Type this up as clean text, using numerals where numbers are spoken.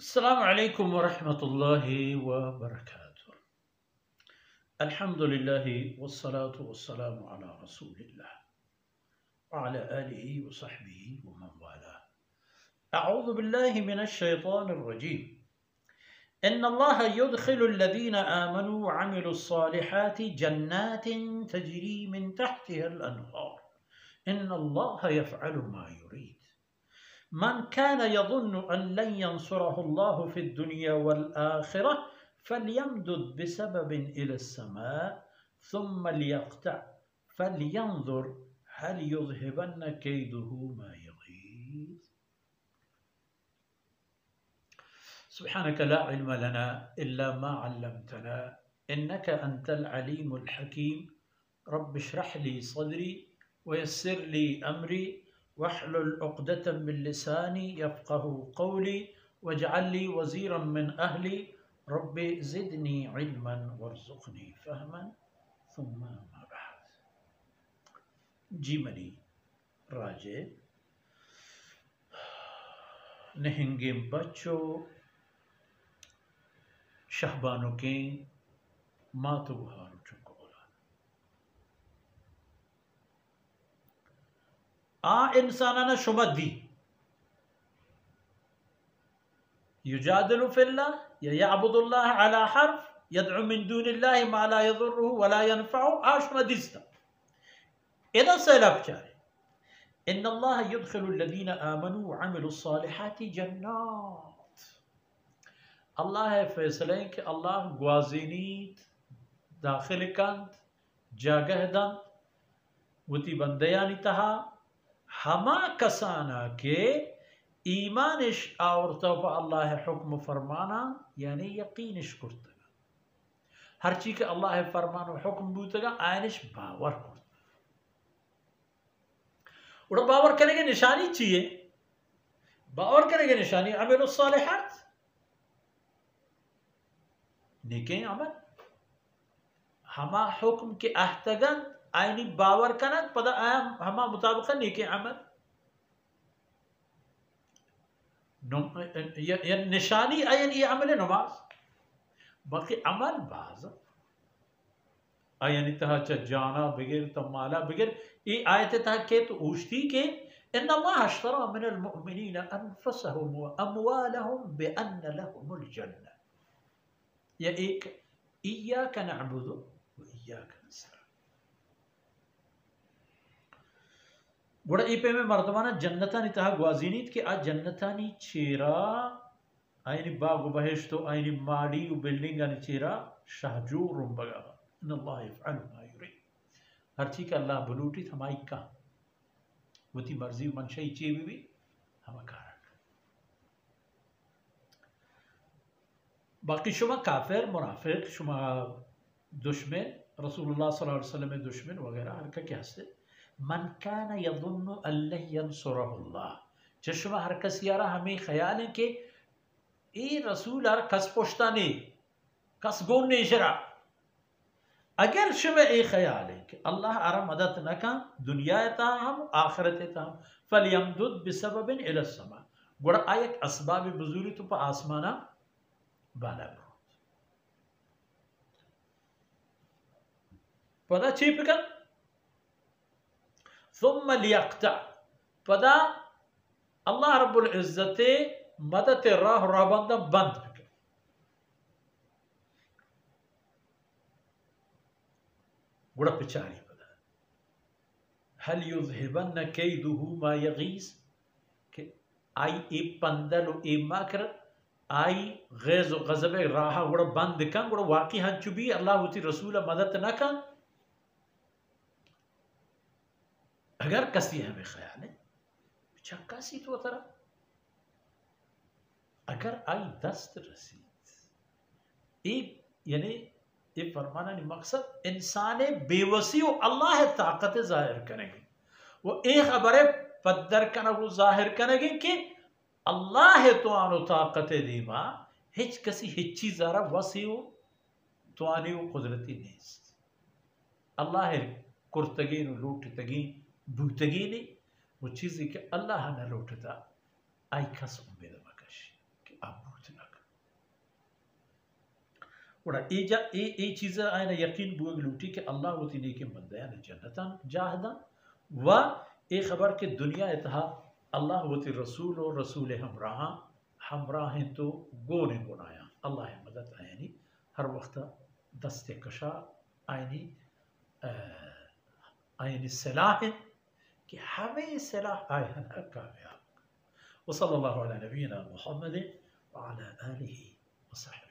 अस्सलामु अलैकुम वरहमतुल्लाहि वबरकातुह। अल्हम्दुलिल्लाहि वस्सलातु वस्सलामु अला रसूलिल्लाह व अला आलिहि व सहबिहि व मन वाला। अऊज़ु बिल्लाहि मिनश शैतानिर रजीम। इन्नल्लाहा युदखिलुल्लज़ीना आमनू व अमिलुस्सालिहाति जन्नातिन तजरी मिन तहतिहल अनहार इन्नल्लाहा यफ़अलु मा युरीद। मन कान यज़ुन्नु अन लन यंसुरहुल्लाहु फ़िद्दुनिया वल आखिरह फ़लयमदुद बिसबबिन इलस्समा सुम्मा लियक़तअ फ़लयंज़ुर हल युज़हिबन्न कैदुहु मा यग़ीज़। सुब्हानक ला इल्म लना इल्ला मा अल्लमतना इन्नका अंतल अलीमुल हकीम। रब्बि इश्रह ली सदरी व यस्सिर ली अमरी वहलुल उक़दतम मिन लिसानी यफ़क़हू क़ौली वजअल ली वज़ीरम मिन अहली रब्बि ज़िदनी इल्मन वरज़ुक़नी फ़हमन सुम्मा अम्मा बअद। जी मनी राजे नहिंगे बच्चों शहबानों के मातु बुहार चुकोला आ इंसाना शुमदी युजादिलु फिल्लाह यअबुदुल्लाह अला हर्फ यदअु मिन दूनिल्लाहि मा ला यज़ुर्रुहु व ला यनफ़अहु आशमदिस्ता इधर से लपचारे। इन्नल्लाह युदखिलुल्लज़ीना आमनू व अमिलुस्सालिहाति जन्नात। अल्लाह फैसले कि अल्लाह ग्वाज़ीनीत दाखिल कंत जागहदन वती बंदयानी तहा हमा कसाना के ईमानिश आवरता अल्लाह हुक्म फरमाना यानी यकीनिश कुर्तगा हर चीज के अल्लाह फरमान हुक्म बूतगा आयनिश बावर कुर्तगा। उड़ा बावर करेंगे निशानी चाहिए, बावर करेंगे निशानी अमिलुस सालिहात नेके अमल हमा हुक्म के अहतगन आयनी बावर कनक पदा हमा मुताबिक नेके अमल निशानी आयन ये अमल नमाज बाकी अमल बाज आयन तहा जाना बगैर तमाला बगैर ये आयत तहा के तो उश्ती के इन्नल्लाह अश्तरा मिनल मुअमिनीना अनफुसहुम व अमवालहुम बिअन्न लहुमुल जन्नह। यह एक इय्याका नअबुदु व इय्याका नस्तईन गुड़ा इपे में मर्दमाना जन्नतानी तहा ग्वाजीनीत के आ जन्नतानी चेरा आयनी बाग बहिश्तो आयनी माड़ी व बिल्डिंग आनी चेरा शाहजूर रुंबगा इन्नल्लाह यफ़अलु मा युरीद। हर चीज का अल्लाह बलूटी हमाई का वती मर्जी मनशई चेवी भी हम कारक बाकी शुमा काफिर मुनाफिक शुमा दुश्मन रसूलुल्लाह सल्लल्लाहु अलैहि वसल्लम दुश्मन वगैरह हर का क्या हस्ते मन कान यज़ुन्नु अल्लाह यंसुरहुल्लाह चश्मा हर कस यारा हमें ख्याल है कि ए रसूल आर कस पोश्ताने कस गोने शरा अगर शुमा ए ख्याल है कि अल्लाह आरा मदद न का दुनिया ताहम आखिरत ताहम फलयमदुद बिसबबिन इलस्समा गुड़ा आयक असबाब बुजुरी तो पर आसमाना बाला पदा चीपका सुम्मा लियक़तअ पदा अल्लाह रब्बुल इज्जत मदद राह राबंदा बंद गुड़ा पिचारी पदा हल युज़हिबन्न कैदुहु मा यग़ीज़ कि आई ए पंदल ए मकर आई गैज़ गज़ब राह गुड़ा बंद कं गुड़ा वाकई हंचुबी अल्लाह उती रसूल मदद न कं अगर कसी हमें ख्याल है चक्कासी तो तरह अगर आई दस्त रसीद एक यानी ये फरमाना नहीं मकसद इंसान बेवसी अल्लाह ताकत जाहिर करेंगे वो एक खबर पद्दर कना वो जाहिर करेंगे कि अल्लाह तो आनो ताकत दीमा हिच कसी हिच्ची जरा वसी हो तो आने वो कुदरती नहीं अल्लाह कुर्तगी लूटतगी भूतगी नहीं वो चीज़ कि अल्लाह न लौटता आई खस उम्मीद मकश कि अब भूतना वड़ा ए चीज़ आयना यकीन बुग लूटी कि अल्लाह वो तीने के बंदे यानी जन्नतन जाहदा व ए खबर के दुनिया इतहा अल्लाह वो ती रसूल और रसूल हमराह तो गोने गुनाया अल्लाह मदद आयनी हर वक्त दस्ते कशा आयनी आयनी सलाह कि हमें सलाह आयन कामयाब। वसल्लल्लाहु अला नबीना मुहम्मद व अला आलिहि व सहबिहि।